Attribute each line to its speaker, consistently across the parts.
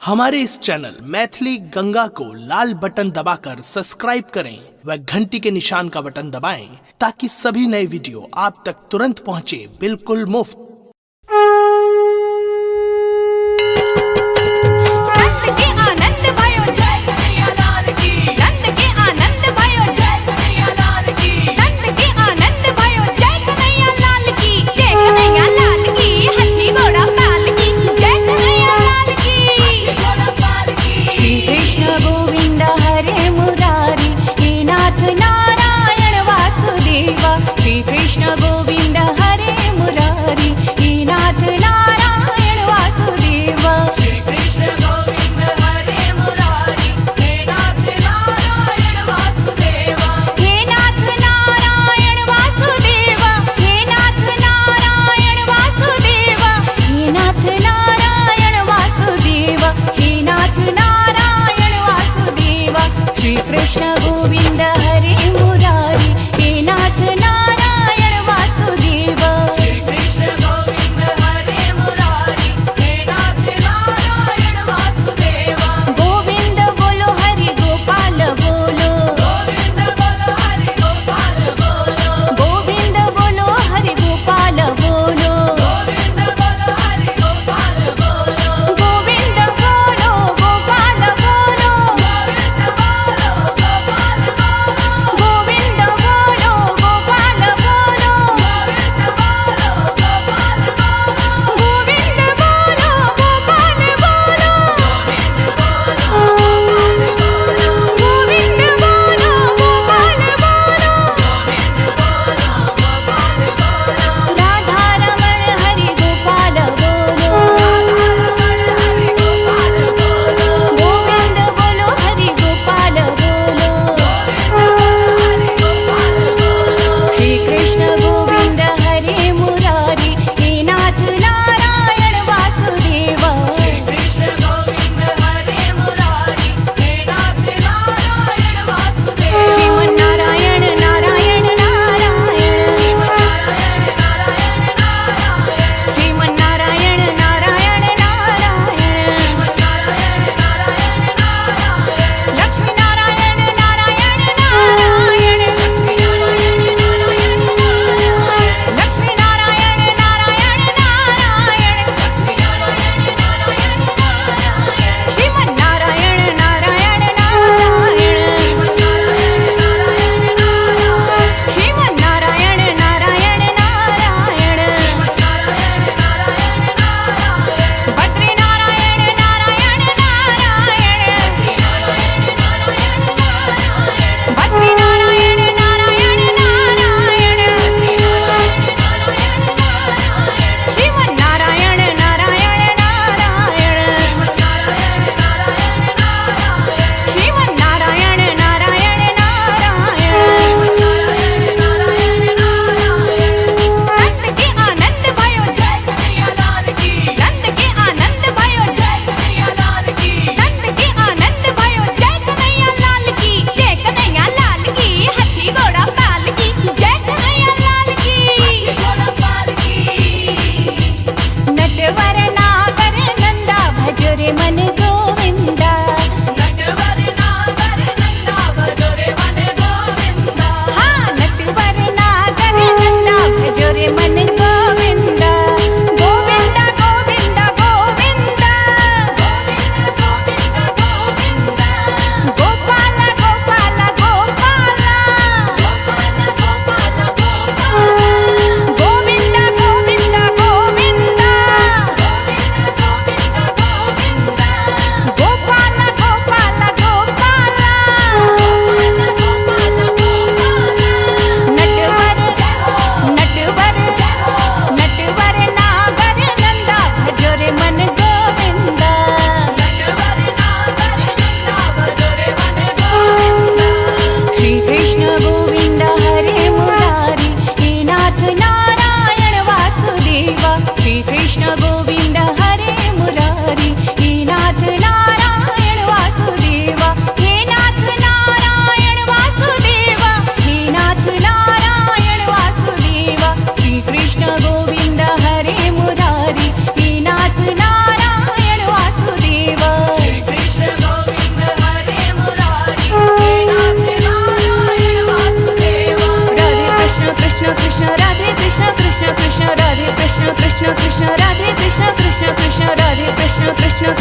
Speaker 1: हमारे इस चैनल मैथिली गंगा को लाल बटन दबाकर सब्सक्राइब करें व घंटी के निशान का बटन दबाएं ताकि सभी नए वीडियो आप तक तुरंत पहुंचे बिल्कुल मुफ्त।
Speaker 2: कृष्ण गोविंद हरे मुरारी।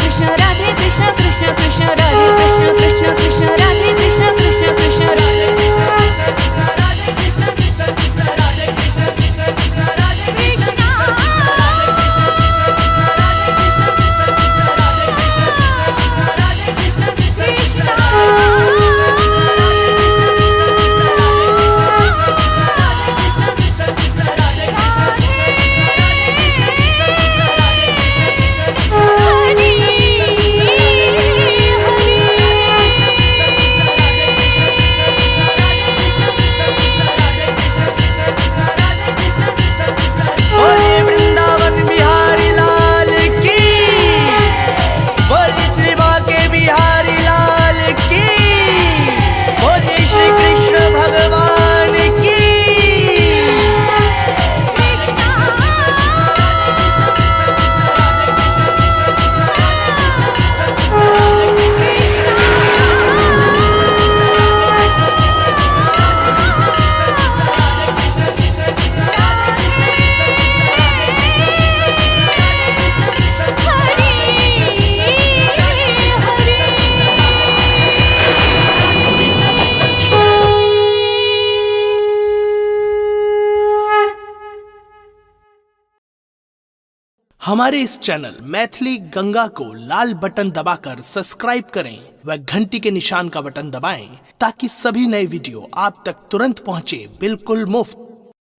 Speaker 2: कृष्ण राधे कृष्ण कृष्ण कृष्ण राधे कृष्ण कृष्ण कृष्ण राधे कृष्ण कृष्ण कृष्ण राधे कृष्ण राधे कृष्ण कृष्ण कृष्ण राधे कृष्ण कृष्ण कृष्ण राधे कृष्ण
Speaker 3: बोलिए वृंदावन बिहारी लाल की, बोलिए श्री बांके बिहारी लाल की, बोलिए श्री कृष्ण भगवान की।
Speaker 1: हमारे इस चैनल मैथिली गंगा को लाल बटन दबाकर सब्सक्राइब करें व घंटी के निशान का बटन दबाएं ताकि सभी नए वीडियो आप तक तुरंत पहुंचे बिल्कुल मुफ्त।